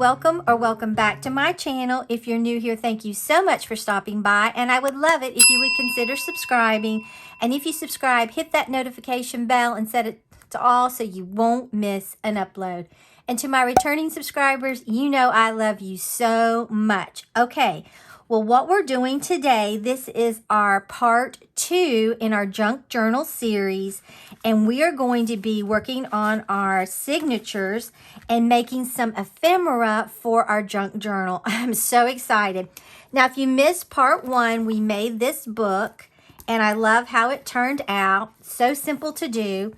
welcome or welcome back to my channel. If you're new here, thank you so much for stopping by, and I would love it if you would consider subscribing. And if you subscribe, hit that notification bell and set it to all so you won't miss an upload. And to my returning subscribers, you know I love you so much. Okay, well, what we're doing today, this is our part 2 in our Junk Journal series, and we are going to be working on our signatures and making some ephemera for our junk journal. I'm so excited. Now, if you missed part 1, we made this book, and I love how it turned out. So simple to do.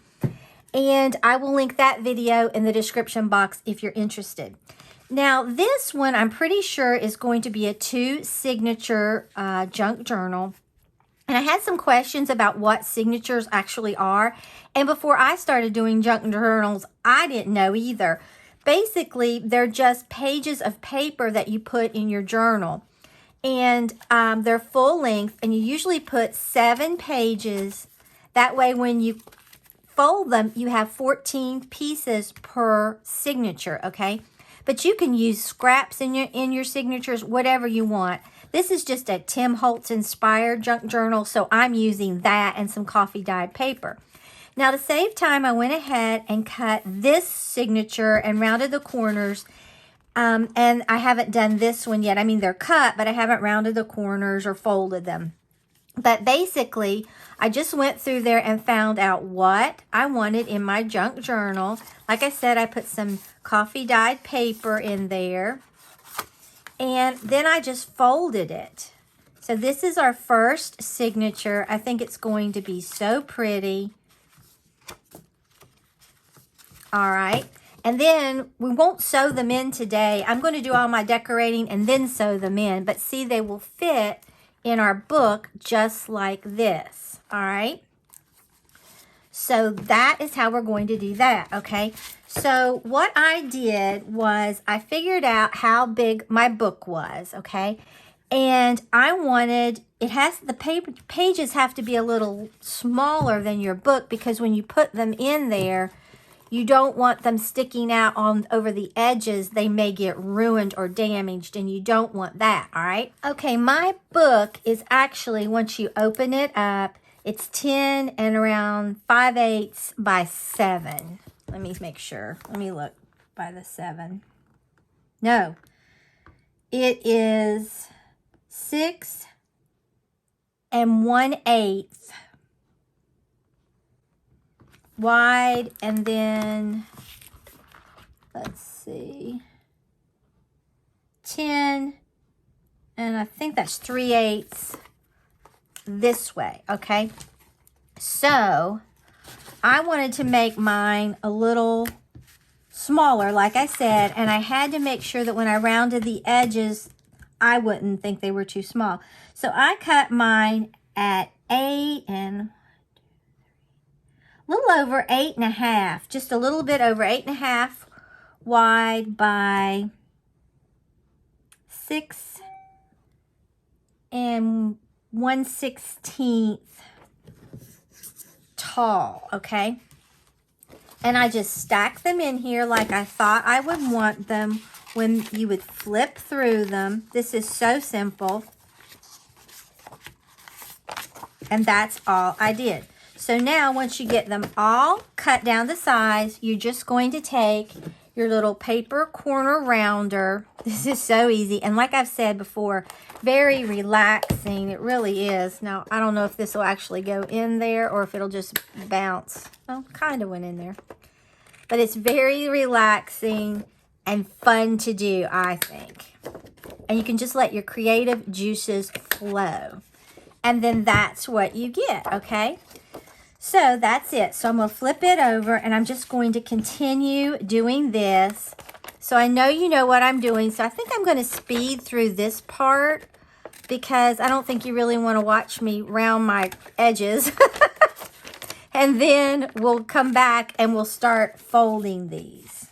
And I will link that video in the description box if you're interested. Now, this one I'm pretty sure is going to be a 2-signature junk journal. And I had some questions about what signatures actually are. And before I started doing junk journals, I didn't know either. Basically, they're just pages of paper that you put in your journal. And they're full length, and you usually put 7 pages. That way, when you fold them, you have 14 pieces per signature, okay? But you can use scraps in your signatures, whatever you want. This is just a Tim Holtz inspired junk journal, so I'm using that and some coffee dyed paper. Now, to save time, I went ahead and cut this signature and rounded the corners. And I haven't done this one yet. I mean, they're cut, but I haven't rounded the corners or folded them. But basically, I just went through there and found out what I wanted in my junk journal. Like I said, I put some coffee dyed paper in there. And then I just folded it. So this is our first signature. I think it's going to be so pretty. All right. And then we won't sew them in today. I'm going to do all my decorating and then sew them in. But see, they will fit in our book just like this. All right. So that is how we're going to do that. Okay. So what I did was I figured out how big my book was. Okay. And I wanted, the pages have to be a little smaller than your book, because when you put them in there, you don't want them sticking out over the edges. They may get ruined or damaged, and you don't want that, all right? Okay, my book is actually, once you open it up, it's 10 and around 5/8 by 7. Let me make sure. Let me look by the 7. No, it is 6 and 1/8 wide, and then let's see, 10, and I think that's 3/8 this way. Okay, so I wanted to make mine a little smaller, like I said, and I had to make sure that when I rounded the edges, I wouldn't think they were too small. So I cut mine at 8 and a little over 8.5, just a little bit over 8.5 wide by 6 and 1/16 tall, okay? And I just stacked them in here like I thought I would want them when you would flip through them. This is so simple. And that's all I did. So now, once you get them all cut down to size, you're just going to take your little paper corner rounder. This is so easy. And like I've said before, very relaxing. It really is. Now, I don't know if this will actually go in there or if it'll just bounce. Well, kind of went in there. But it's very relaxing and fun to do, I think. And you can just let your creative juices flow. And then that's what you get, okay? So that's it. So I'm going to flip it over, and I'm just going to continue doing this. So I know you know what I'm doing. So I think I'm going to speed through this part, because I don't think you really want to watch me round my edges. And then we'll come back and we'll start folding these.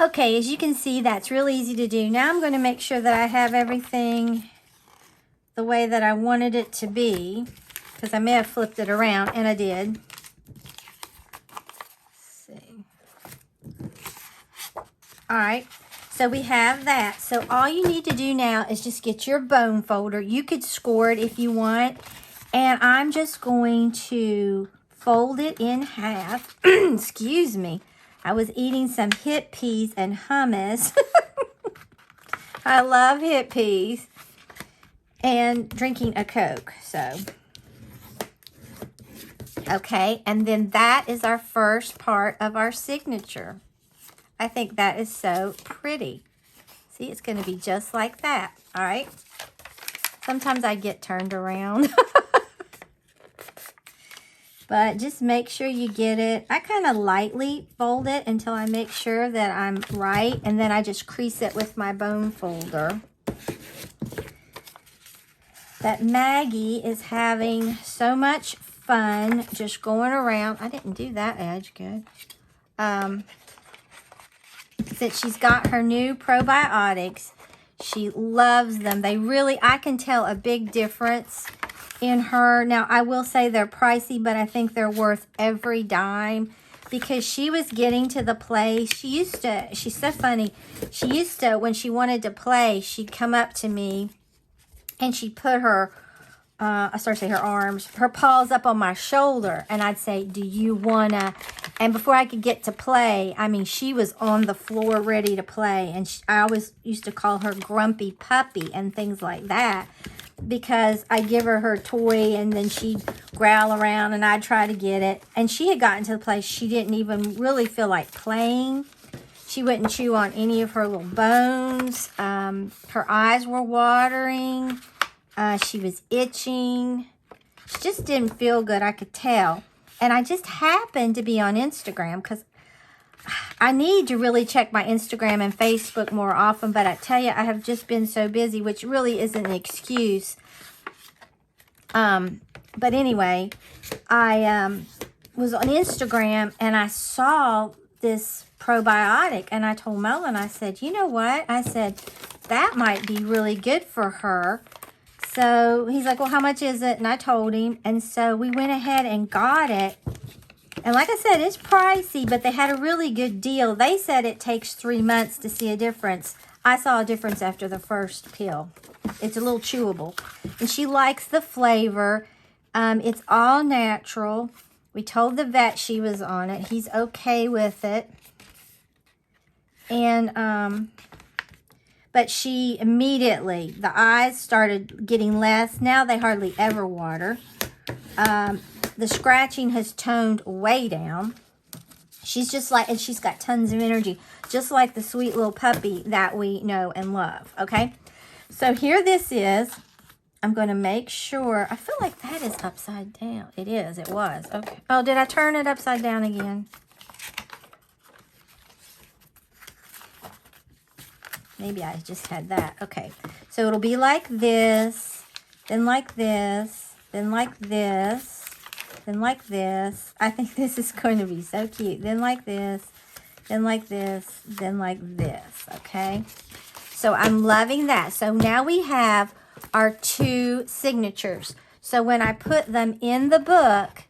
Okay, as you can see, that's real easy to do. Now I'm going to make sure that I have everything the way that I wanted it to be, because I may have flipped it around, and I did. Let's see. All right, so we have that. So all you need to do now is just get your bone folder. You could score it if you want, and I'm just going to fold it in half. Excuse me. I was eating some hip peas and hummus. I love hip peas. And drinking a Coke, so. Okay, and then that is our first part of our signature. I think that is so pretty. See, it's going to be just like that, all right? Sometimes I get turned around. But just make sure you get it. I kind of lightly fold it until I make sure that I'm right. And then I just crease it with my bone folder. That Maggie is having so much fun just going around. I didn't do that edge good. Since she's got her new probiotics, she loves them. They really, I can tell a big difference in her. Now, I will say they're pricey, but I think they're worth every dime because she was getting to the place. She's so funny. She used to, when she wanted to play, she'd come up to me and she'd put her, I started to say her arms, her paws up on my shoulder, and I'd say, do you wanna, and before I could get to play, I mean, she was on the floor ready to play, and I always used to call her Grumpy Puppy and things like that, because I give her toy and then she'd growl around and I'd try to get it. And she had gotten to the place she didn't even really feel like playing. She wouldn't chew on any of her little bones. Her eyes were watering. She was itching. She just didn't feel good, I could tell. And I just happened to be on Instagram because I need to really check my Instagram and Facebook more often, but I tell you, I have just been so busy, which really isn't an excuse. But anyway, I was on Instagram and I saw this probiotic and I told Melvin, I said, you know what? I said, that might be really good for her. So he's like, well, how much is it? And I told him. And so we went ahead and got it. And like I said, it's pricey, but they had a really good deal. They said it takes 3 months to see a difference. I saw a difference after the first pill. It's a little chewable. And she likes the flavor. It's all natural. We told the vet she was on it. He's okay with it. And, but she immediately, the eyes started getting less. Now they hardly ever water. The scratching has toned way down. She's just like, and she's got tons of energy, just like the sweet little puppy that we know and love, okay? So here this is. I'm going to make sure. I feel like that is upside down. It is. It was. Okay. Oh, did I turn it upside down again? Maybe I just had that. Okay. So it'll be like this, then like this, then like this. Then like this. I think this is going to be so cute. Then like this, then like this, then like this, okay? So I'm loving that. So now we have our 2 signatures. So when I put them in the book,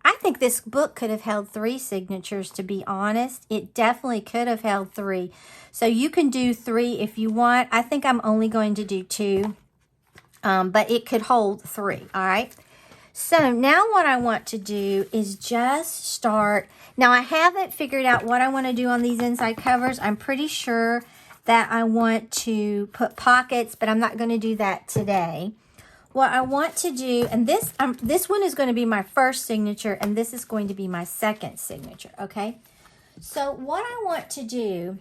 I think this book could have held 3 signatures, to be honest. It definitely could have held 3. So you can do 3 if you want. I think I'm only going to do 2, but it could hold 3, all right? So now what I want to do is just start. Now I haven't figured out what I want to do on these inside covers. I'm pretty sure that I want to put pockets, but I'm not going to do that today. What I want to do, and this one is going to be my first signature, and this is going to be my second signature, okay? So what I want to do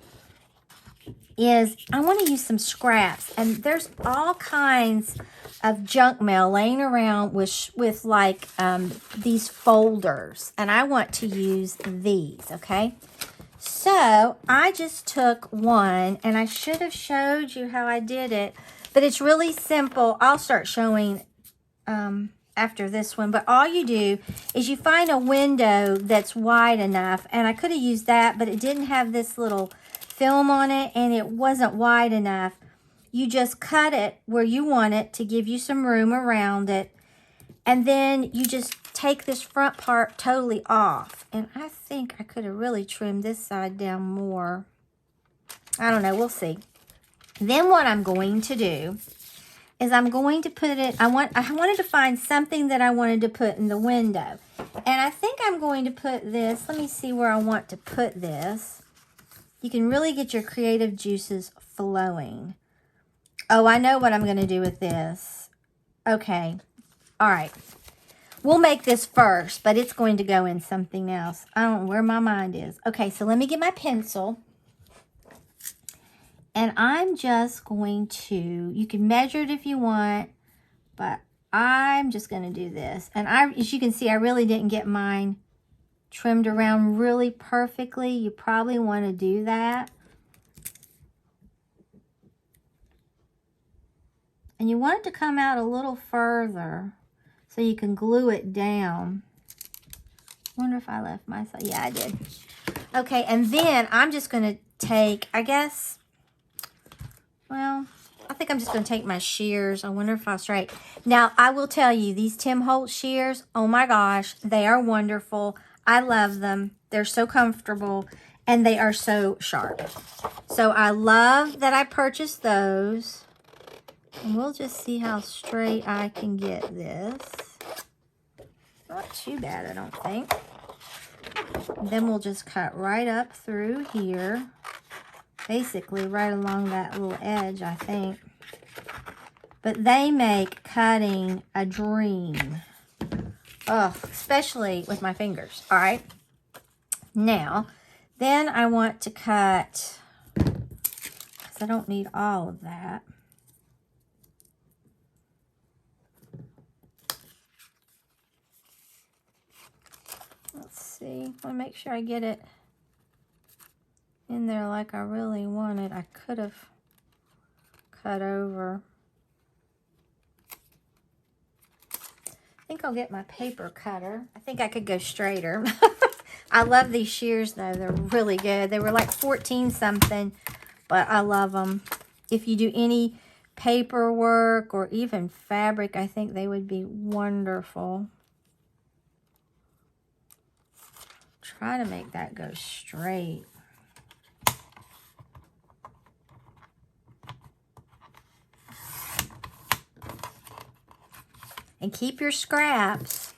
is I want to use some scraps, and there's all kinds of junk mail laying around with like these folders, and I want to use these, okay? So I just took one, and I should have showed you how I did it, but it's really simple. I'll start showing after this one, but all you do is you find a window that's wide enough, and I could have used that, but it didn't have this little film on it and it wasn't wide enough, you just cut it where you want it to give you some room around it. And then you just take this front part totally off. And I think I could have really trimmed this side down more. I don't know, we'll see. Then what I'm going to do is I'm going to put it, I wanted to find something that I wanted to put in the window. And I think I'm going to put this, let me see where I want to put this. You can really get your creative juices flowing. Oh, I know what I'm going to do with this. Okay. All right. We'll make this first, but it's going to go in something else. I don't know where my mind is. Okay, so let me get my pencil. And I'm just going to, you can measure it if you want, but I'm just going to do this. And as you can see, I really didn't get mine trimmed around really perfectly. You probably want to do that. And you want it to come out a little further so you can glue it down. Wonder if I left my side. Yeah, I did. Okay, and then I'm just going to take, I guess, well, I think I'm just going to take my shears. I wonder if I'll straight. Now, I will tell you, these Tim Holtz shears, oh my gosh, they are wonderful. I love them. They're so comfortable, and they are so sharp. So I love that I purchased those. And we'll just see how straight I can get this. Not too bad, I don't think. And then we'll just cut right up through here. Basically right along that little edge, I think. But they make cutting a dream. Oh, especially with my fingers. All right. Now, then I want to cut, because I don't need all of that. Let's see. I want to make sure I get it in there like I really wanted. I could have cut over. I think I'll get my paper cutter. I think I could go straighter. I love these shears though. They're really good. They were like 14 something, but I love them. If you do any paperwork or even fabric, I think they would be wonderful. Try to make that go straight. And keep your scraps.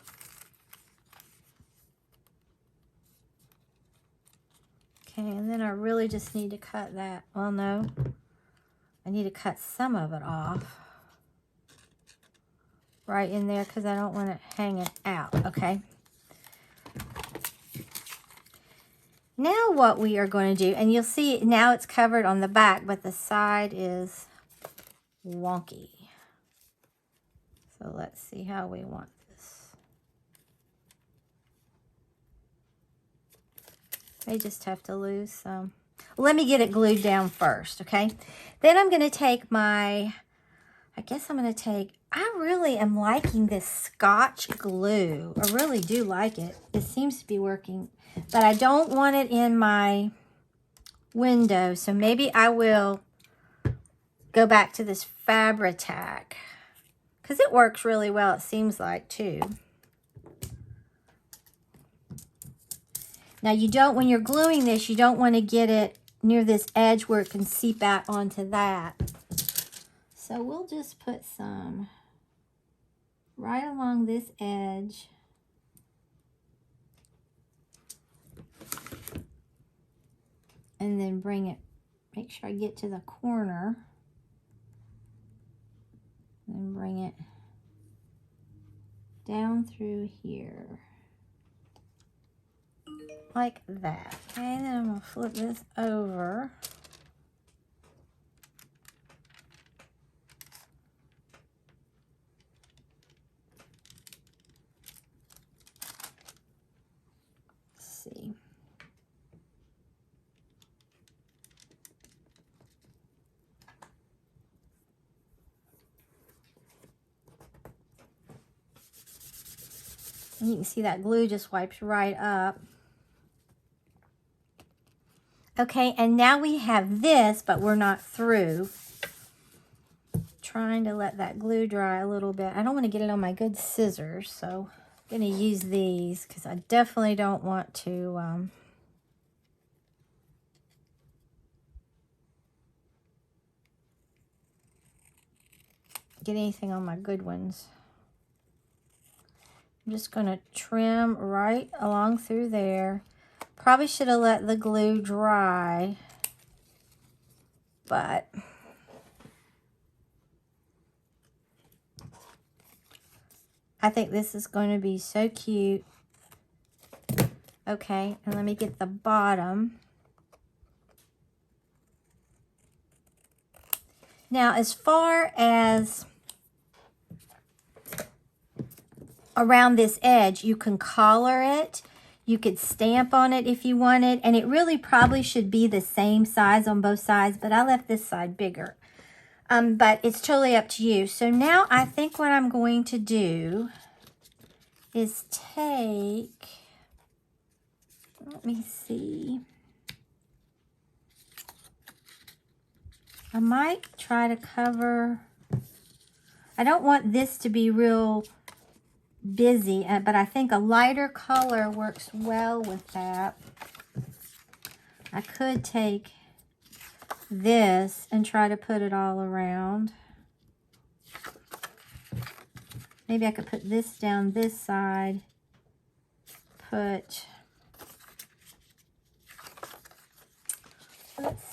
Okay, and then I really just need to cut that. Well, no. I need to cut some of it off. Right in there because I don't want it hanging out. Okay. Now what we are going to do, and you'll see now it's covered on the back, but the side is wonky. So let's see how we want this. May just have to lose some. Let me get it glued down first, okay? Then I'm going to take my, I really am liking this Scotch glue. I really do like it. It seems to be working, but I don't want it in my window, so maybe I will go back to this Fabri-Tac. Because it works really well, it seems like, too. Now, you don't, when you're gluing this, you don't want to get it near this edge where it can seep out onto that. So we'll just put some right along this edge. And then bring it, make sure I get to the corner. And bring it down through here. Like that. Okay, then I'm going to flip this over. Let's see. And you can see that glue just wipes right up. Okay, and now we have this, but we're not through. Trying to let that glue dry a little bit. I don't want to get it on my good scissors, so I'm going to use these because I definitely don't want to get anything on my good ones. I'm just going to trim right along through there. Probably should have let the glue dry, but I think this is going to be so cute. Okay, and let me get the bottom. Now, as far as around this edge, you can collar it. You could stamp on it if you wanted, and it really probably should be the same size on both sides, but I left this side bigger. But it's totally up to you. So now I think what I'm going to do is take, let me see. I might try to cover, I don't want this to be real busy, but I think a lighter color works well with that. I could take this and try to put it all around. Maybe I could put this down this side, let's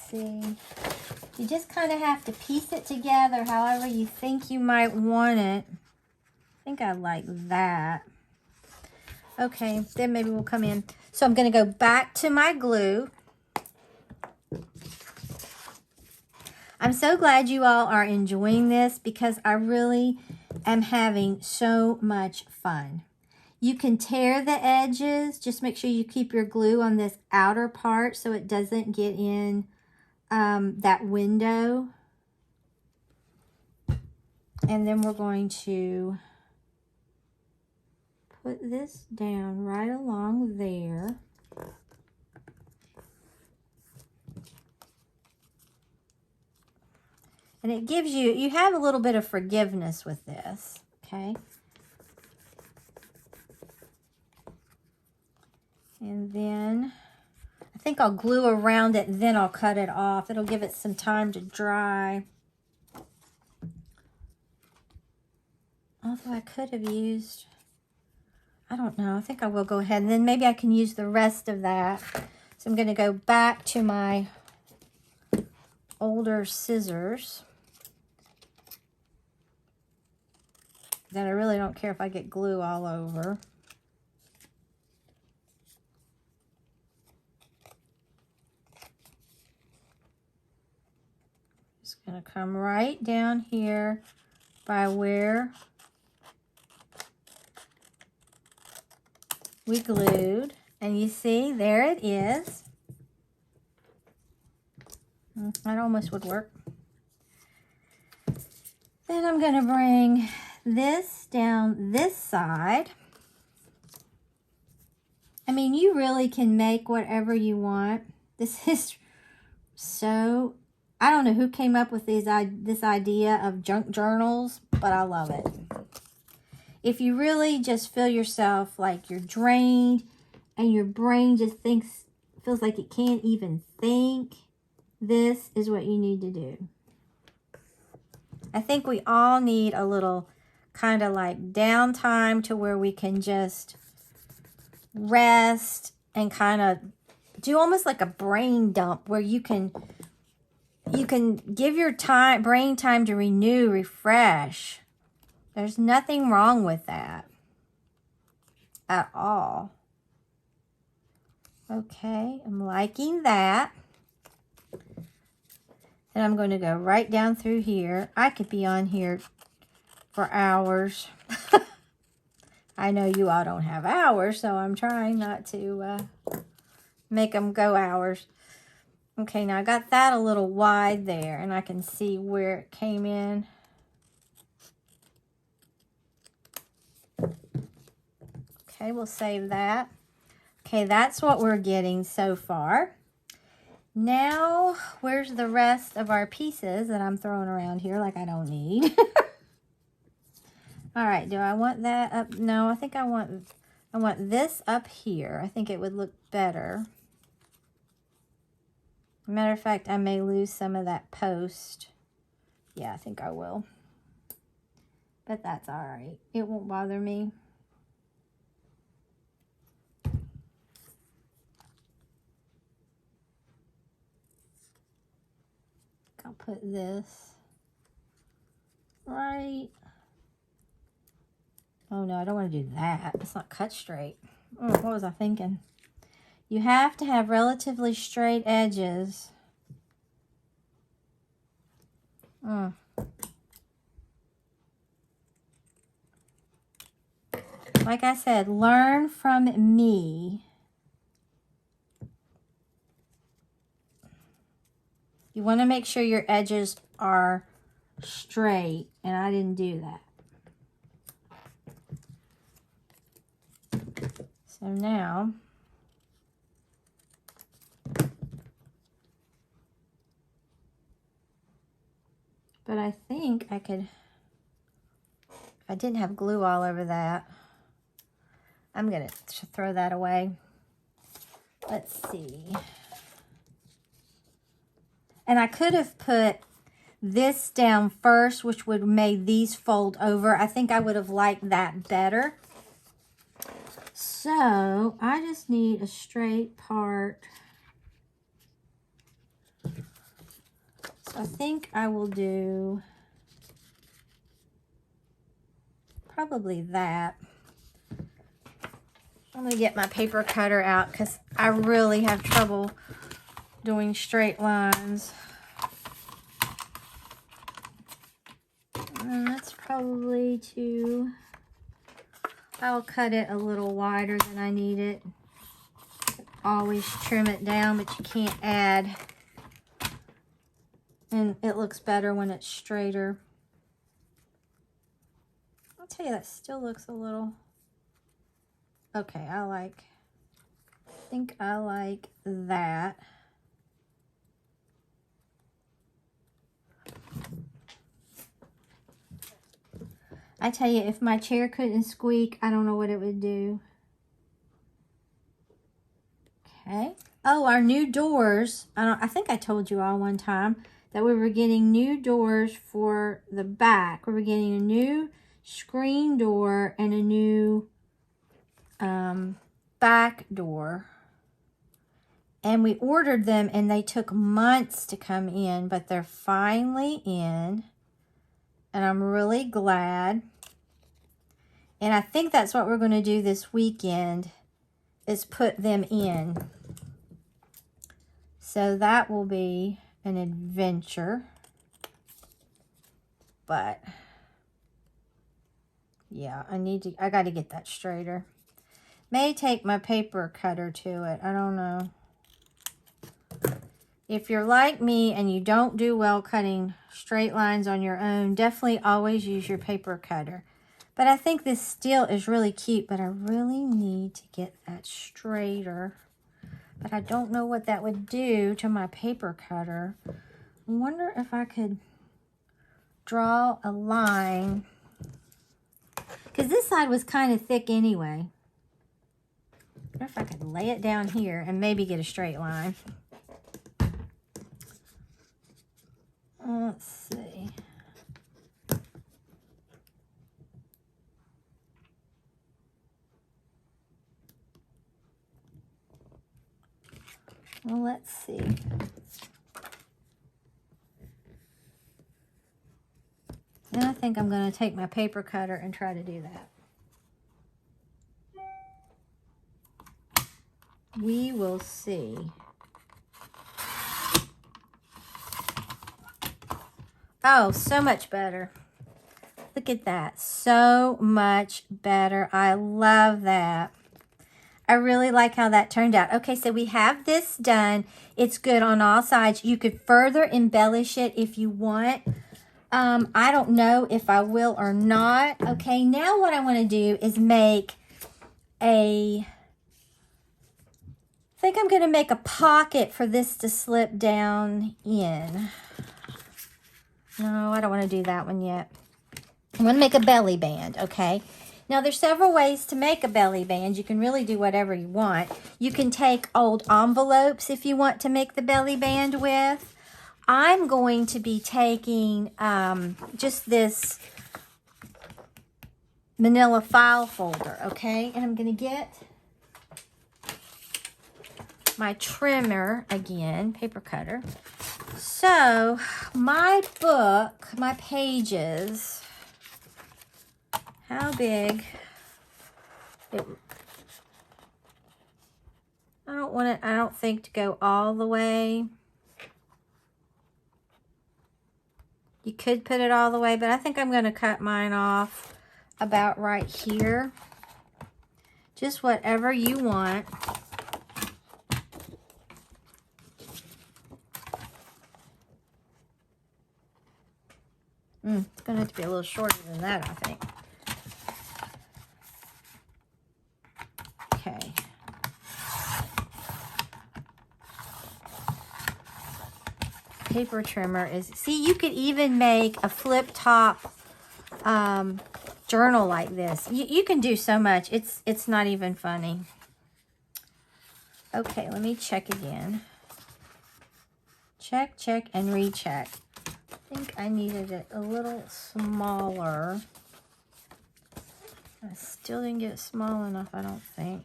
see. You just kind of have to piece it together however you think you might want it. I think I like that. Okay, then maybe we'll come in. So I'm going to go back to my glue. I'm so glad you all are enjoying this because I really am having so much fun. You can tear the edges. Just make sure you keep your glue on this outer part so it doesn't get in that window. And then we're going to put this down right along there. And it gives you, you have a little bit of forgiveness with this, okay? And then I think I'll glue around it and then I'll cut it off. It'll give it some time to dry. Although I could have used, I don't know, I think I will go ahead and then maybe I can use the rest of that. So I'm going to go back to my older scissors that I really don't care if I get glue all over. Just going to come right down here by where we glued, and you see there it is. That almost would work. Then I'm going to bring this down this side. I mean, you really can make whatever you want. This is so, I don't know who came up with this idea of junk journals, but I love it. If you really just feel yourself like you're drained and your brain just feels like it can't even think, this is what you need to do. I think we all need a little kind of like downtime to where we can just rest and kind of do almost like a brain dump where you can give your brain time to renew, refresh. There's nothing wrong with that at all. Okay, I'm liking that. And I'm going to go right down through here. I could be on here for hours. I know you all don't have hours, so I'm trying not to make them go hours. Okay, now I got that a little wide there, and I can see where it came in. Okay, we'll save that. Okay, that's what we're getting so far. Now, where's the rest of our pieces that I'm throwing around here like I don't need? All right, do I want that up? No, I think I want this up here. I think it would look better. Matter of fact, I may lose some of that post. Yeah, I think I will. But that's all right. It won't bother me. I'll put this right. Oh no, I don't want to do that. It's not cut straight. Oh, what was I thinking? You have to have relatively straight edges. Like I said, learn from me. You want to make sure your edges are straight, and I didn't do that. So now, but I think I could, if I didn't have glue all over that, I'm going to throw that away. Let's see. And I could have put this down first, which would have made these fold over. I think I would have liked that better. So I just need a straight part. So I think I will do probably that. I'm going to get my paper cutter out because I really have trouble doing straight lines. And that's probably too... I'll cut it a little wider than I need it. Always trim it down, but you can't add. And it looks better when it's straighter. I'll tell you, that still looks a little... Okay, I think I like that. I tell you, if my chair couldn't squeak, I don't know what it would do. Okay. Oh, our new doors. I think I told you all one time that we were getting new doors for the back. We were getting a new screen door and a new back door. And we ordered them, and they took months to come in, but they're finally in. And I'm really glad. And I think that's what we're going to do this weekend, is put them in. So that will be an adventure. But yeah, I got to get that straighter. May take my paper cutter to it. I don't know. If you're like me and you don't do well cutting straight lines on your own, definitely always use your paper cutter. But I think this still is really cute, but I really need to get that straighter. But I don't know what that would do to my paper cutter. I wonder if I could draw a line. Because this side was kind of thick anyway. I wonder if I could lay it down here and maybe get a straight line. Let's see. Well, let's see. And I think I'm going to take my paper cutter and try to do that. We will see. Oh, so much better. Look at that. So much better. I love that. I really like how that turned out. Okay, so we have this done. It's good on all sides. You could further embellish it if you want. I don't know if I will or not. Okay, now what I want to do is make a I think I'm going to make a pocket for this to slip down in. No, I don't want to do that one yet. I'm going to make a belly band, okay? Now, there's several ways to make a belly band. You can really do whatever you want. You can take old envelopes if you want to make the belly band with. I'm going to be taking just this manila file folder, okay? And I'm going to get my trimmer again, paper cutter. So, my book, my pages, how big? I don't want it, I don't think, to go all the way. You could put it all the way, but I think I'm going to cut mine off about right here. Just whatever you want. It's going to have to be a little shorter than that, I think. Okay. Paper trimmer is, see, you could even make a flip top journal like this. You can do so much. It's not even funny. Okay, let me check again. Check, check, and recheck. I think I needed it a little smaller. I still didn't get it small enough, I don't think.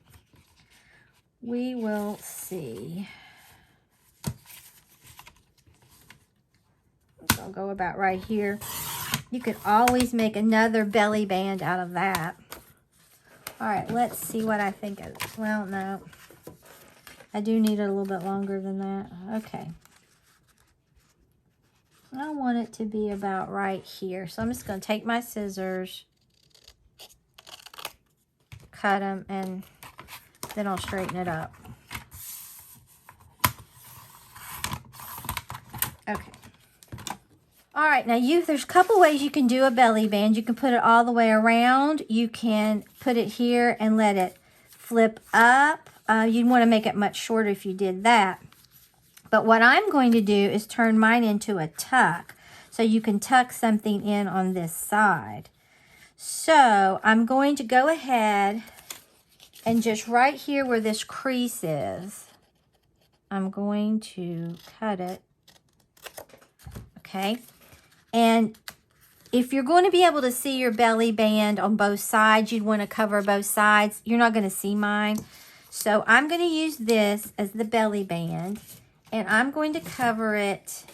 We will see. I'll go about right here. You could always make another belly band out of that. All right, let's see what I think of. Well, no. I do need it a little bit longer than that. Okay. I want it to be about right here. So I'm just going to take my scissors, cut them, and then I'll straighten it up. Okay. All right, now there's a couple ways you can do a belly band. You can put it all the way around. You can put it here and let it flip up. You'd want to make it much shorter if you did that. But what I'm going to do is turn mine into a tuck. So you can tuck something in on this side. So I'm going to go ahead and just right here where this crease is, I'm going to cut it. Okay. And if you're going to be able to see your belly band on both sides, you'd want to cover both sides. You're not going to see mine. So I'm going to use this as the belly band. And I'm going to cover it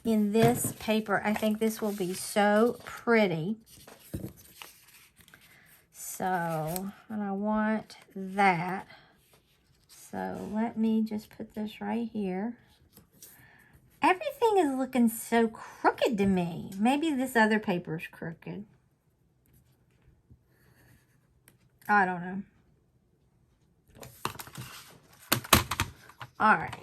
in this paper. I think this will be so pretty. So, and I want that. So let me just put this right here. Everything is looking so crooked to me. Maybe this other paper is crooked. I don't know. All right.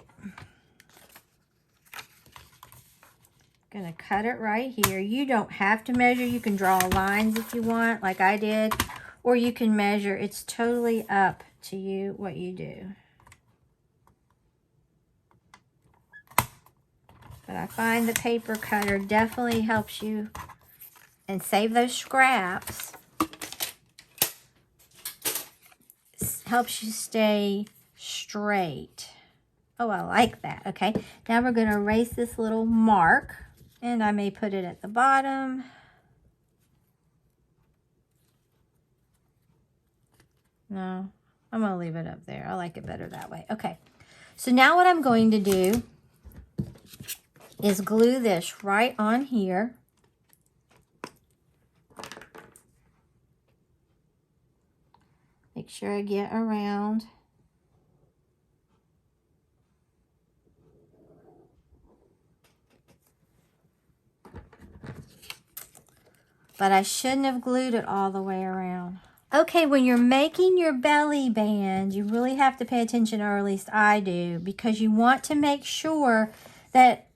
Gonna cut it right here. You don't have to measure. You can draw lines if you want, like I did, or you can measure. It's totally up to you what you do. But I find the paper cutter definitely helps you and save those scraps. Helps you stay straight. Oh, I like that. Okay, now we're going to erase this little mark, and I may put it at the bottom. No, I'm going to leave it up there. I like it better that way. Okay, so now what I'm going to do is glue this right on here. Make sure I get around. But I shouldn't have glued it all the way around. Okay, when you're making your belly band, you really have to pay attention, or at least I do, because you want to make sure that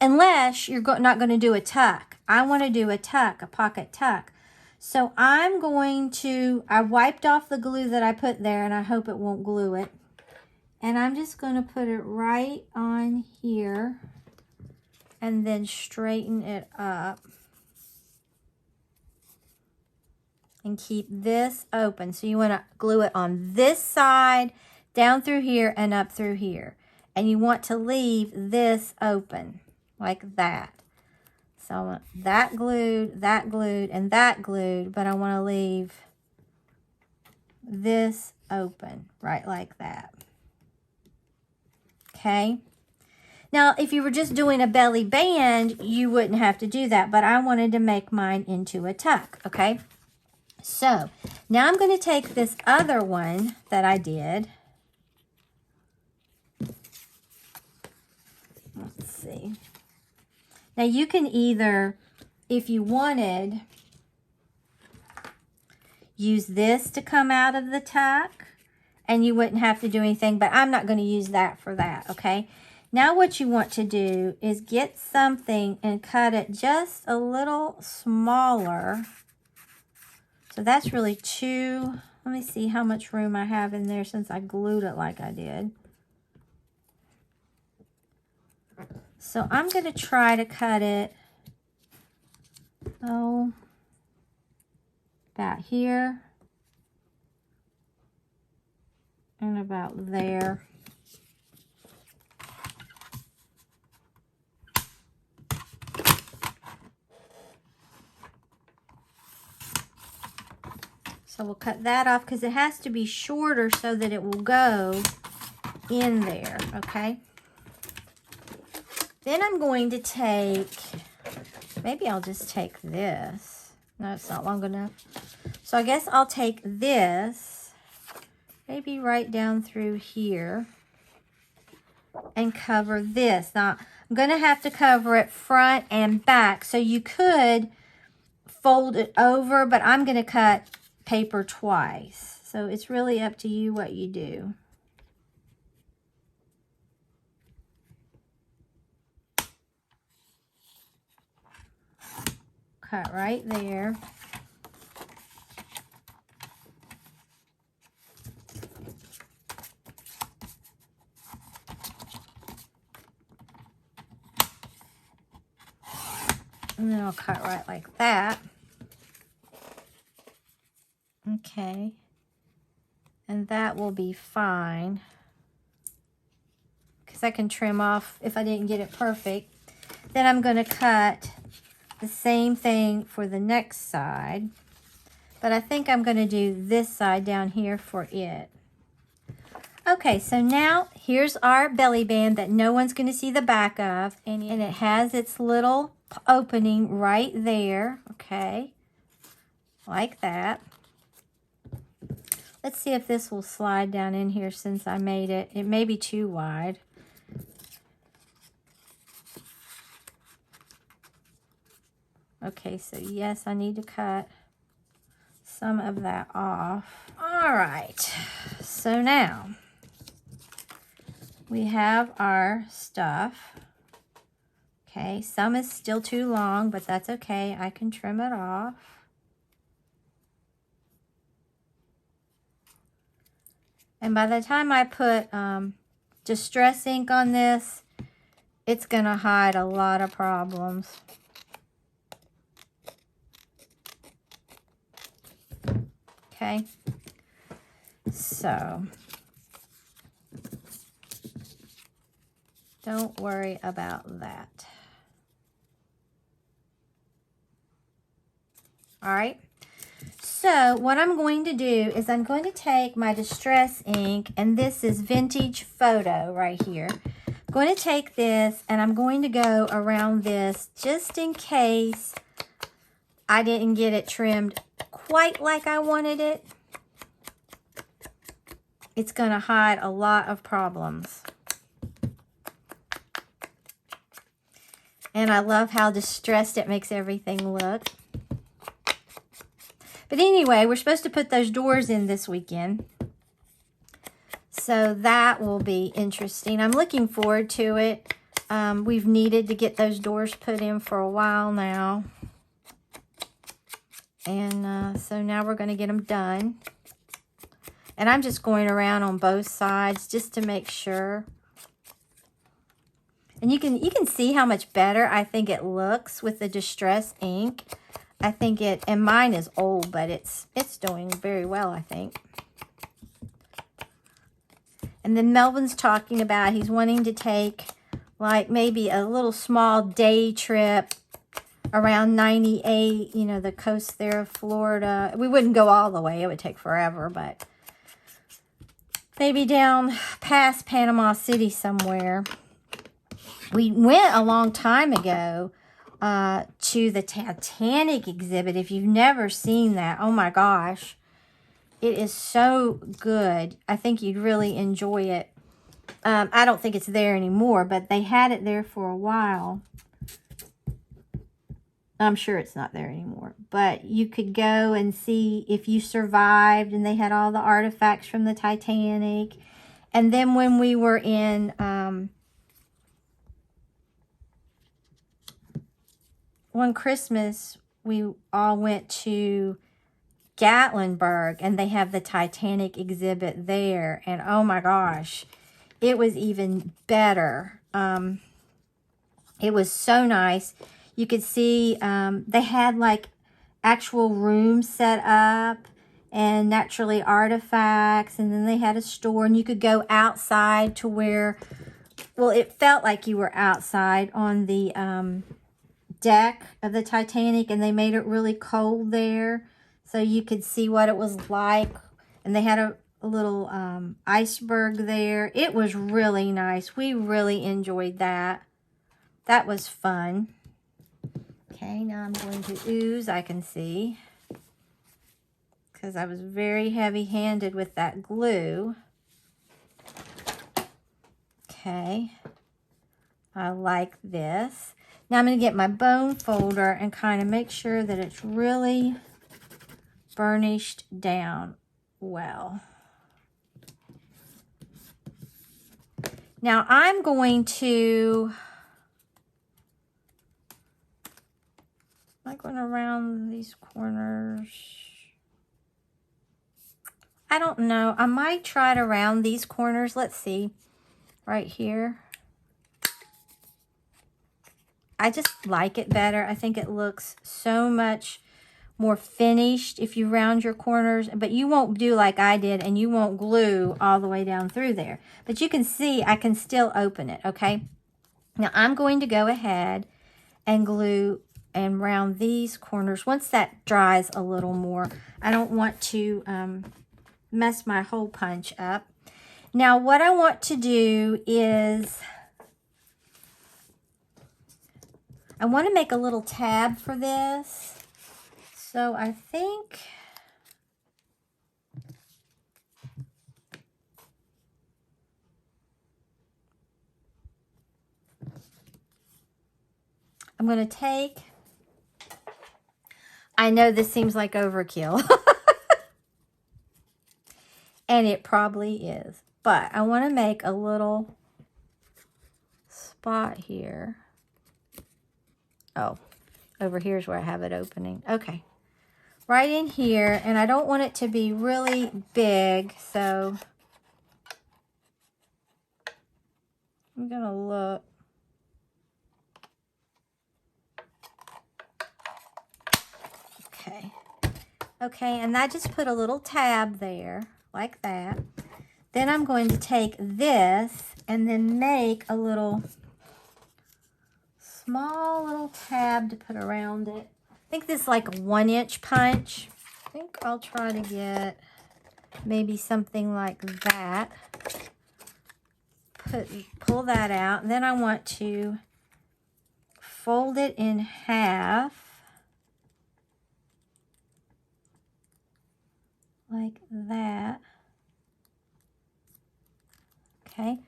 unless you're not going to do a tuck. I want to do a tuck, a pocket tuck. So I'm going to, I wiped off the glue that I put there, and I hope it won't glue it. And I'm just going to put it right on here and then straighten it up. And keep this open. So you want to glue it on this side, down through here, and up through here. And you want to leave this open, like that. So I want that glued, and that glued, but I want to leave this open, right like that. Okay? Now, if you were just doing a belly band, you wouldn't have to do that, but I wanted to make mine into a tuck, okay? So, now I'm going to take this other one that I did. Let's see. Now, you can either, if you wanted, use this to come out of the tuck, and you wouldn't have to do anything, but I'm not going to use that for that, okay? Now, what you want to do is get something and cut it just a little smaller. So that's really two. Let me see how much room I have in there since I glued it like I did. So I'm going to try to cut it, about here and about there. So we'll cut that off because it has to be shorter so that it will go in there, okay? Then I'm going to take, maybe I'll just take this. No, it's not long enough. So I guess I'll take this, maybe right down through here, and cover this. Now, I'm going to have to cover it front and back. So you could fold it over, but I'm going to cut paper twice. So it's really up to you what you do. Cut right there. And then I'll cut right like that. Okay. And that will be fine, because I can trim off if I didn't get it perfect. Then I'm going to cut the same thing for the next side, but I think I'm going to do this side down here for it. Okay, so now here's our belly band that no one's going to see the back of, and it has its little opening right there, okay, like that. Let's see if this will slide down in here since I made it. It may be too wide. Okay, so yes, I need to cut some of that off. All right, so now we have our stuff. Okay, some is still too long, but that's okay. I can trim it off. And by the time I put Distress ink on this, it's going to hide a lot of problems. Okay, so don't worry about that. All right. So what I'm going to do is I'm going to take my Distress ink, and this is Vintage Photo right here. I'm going to take this and I'm going to go around this just in case I didn't get it trimmed quite like I wanted it. It's going to hide a lot of problems. And I love how distressed it makes everything look. But anyway, we're supposed to put those doors in this weekend. So that will be interesting. I'm looking forward to it. We've needed to get those doors put in for a while now. And so now we're going to get them done. And I'm just going around on both sides just to make sure. And you can see how much better I think it looks with the Distress ink. I think it, and mine is old, but it's doing very well, I think. And then Melvin's talking about he's wanting to take like maybe a little small day trip around 98, you know, the coast there of Florida. We wouldn't go all the way. It would take forever, but maybe down past Panama City somewhere. We went a long time ago to the Titanic exhibit. If you've never seen that, oh my gosh. It is so good. I think you'd really enjoy it. I don't think it's there anymore, but they had it there for a while. I'm sure it's not there anymore. But you could go and see if you survived, and they had all the artifacts from the Titanic. And then when we were in one Christmas, we all went to Gatlinburg, and they have the Titanic exhibit there. And oh my gosh, it was even better. It was so nice. You could see they had like actual rooms set up and naturally artifacts, and then they had a store, and you could go outside to where, well, it felt like you were outside on the deck of the Titanic, and they made it really cold there so you could see what it was like. And they had a little iceberg there. It was really nice. We really enjoyed that. That was fun. Okay, now I'm going to ooze, I can see, because I was very heavy-handed with that glue. Okay, I like this. Now I'm going to get my bone folder and kind of make sure that it's really burnished down well. Now I'm going to, am I going around these corners? I don't know. I might try to round these corners. Let's see. Right here. I just like it better. I think it looks so much more finished if you round your corners, but you won't do like I did, and you won't glue all the way down through there. But you can see I can still open it, okay? Now I'm going to go ahead and glue and round these corners once that dries a little more. I don't want to mess my hole punch up. Now what I want to do is I want to make a little tab for this. So I think I'm going to take, I know this seems like overkill, and it probably is, but I want to make a little spot here. Oh, over here is where I have it opening. Okay. Right in here, and I don't want it to be really big, so I'm going to look. Okay. Okay, and I just put a little tab there, like that. Then I'm going to take this and then make a little small little tab to put around it. I think this is like a 1-inch punch. I think I'll try to get maybe something like that. Pull that out. And then I want to fold it in half. Like that. Okay.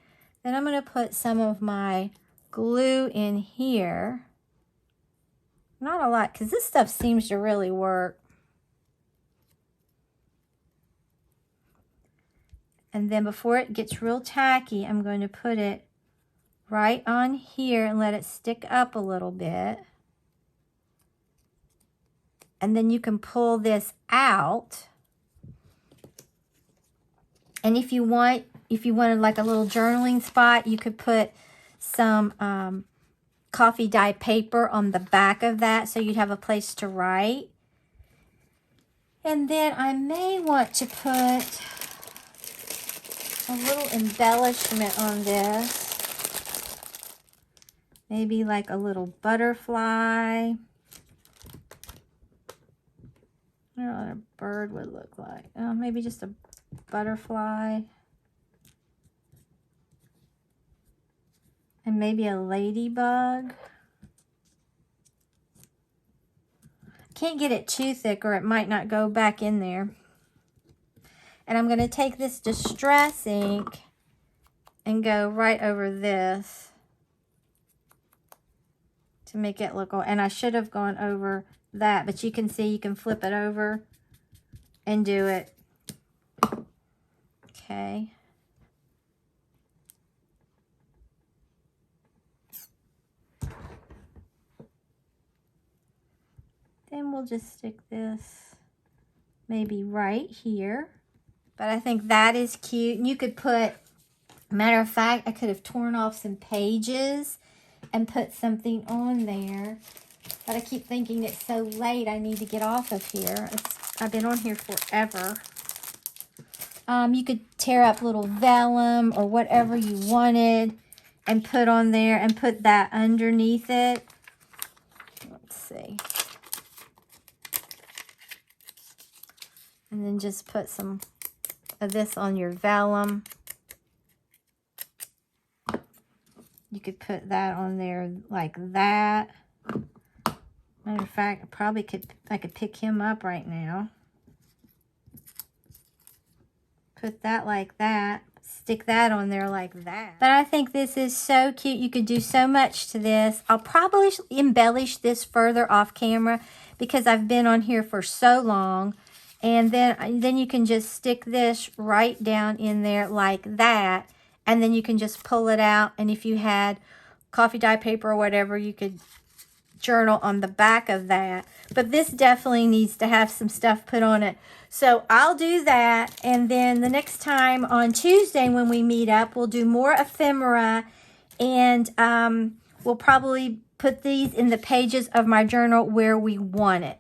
Then I'm going to put some of my glue in here. Not a lot, because this stuff seems to really work. And then before it gets real tacky, I'm going to put it right on here and let it stick up a little bit. And then you can pull this out. And if you wanted like a little journaling spot, you could put some coffee dye paper on the back of that so you'd have a place to write. And then I may want to put a little embellishment on this. Maybe like a little butterfly. I don't know what a bird would look like. Oh, maybe just a butterfly. And maybe a ladybug. Can't get it too thick or it might not go back in there. And I'm going to take this Distress ink and go right over this to make it look, and I should have gone over that, but you can see you can flip it over and do it. Okay. Then we'll just stick this maybe right here. But I think that is cute. And you could put, matter of fact, I could have torn off some pages and put something on there. But I keep thinking it's so late, I need to get off of here. I've been on here forever. You could tear up little vellum or whatever you wanted and put on there and put that underneath it. Let's see. And then just put some of this on your vellum. You could put that on there like that. Matter of fact, I could pick him up right now. Put that like that. Stick that on there like that. But I think this is so cute. You could do so much to this. I'll probably embellish this further off camera because I've been on here for so long. And then you can just stick this right down in there like that. And then you can just pull it out. And if you had coffee dye paper or whatever, you could journal on the back of that. But this definitely needs to have some stuff put on it. So I'll do that. And then the next time on Tuesday when we meet up, we'll do more ephemera. And we'll probably put these in the pages of my journal where we want it.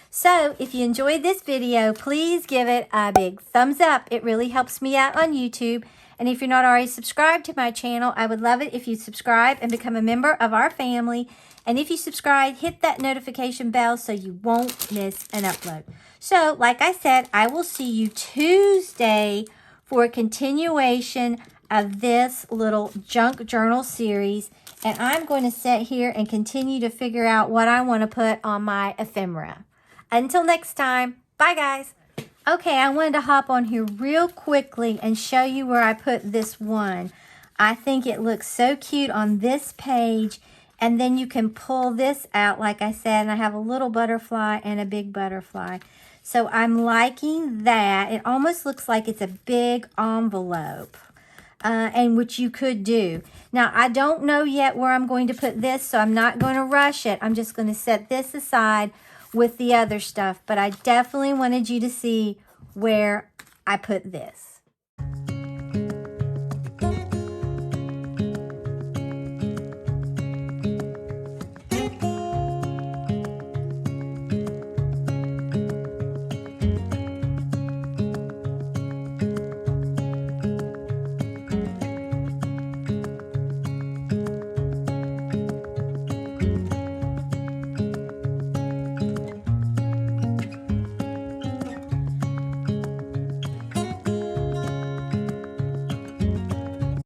So if you enjoyed this video, please give it a big thumbs up. It really helps me out on YouTube. And if you're not already subscribed to my channel, I would love it if you subscribe and become a member of our family. And if you subscribe, hit that notification bell so you won't miss an upload. So, like I said, I will see you Tuesday for a continuation of this little junk journal series. And I'm going to sit here and continue to figure out what I want to put on my ephemera. Until next time, bye guys. Okay, I wanted to hop on here real quickly and show you where I put this one. I think it looks so cute on this page. And then you can pull this out, like I said, and I have a little butterfly and a big butterfly. So I'm liking that. It almost looks like it's a big envelope, and which you could do. Now, I don't know yet where I'm going to put this, so I'm not going to rush it. I'm just going to set this aside with the other stuff, but I definitely wanted you to see where I put this.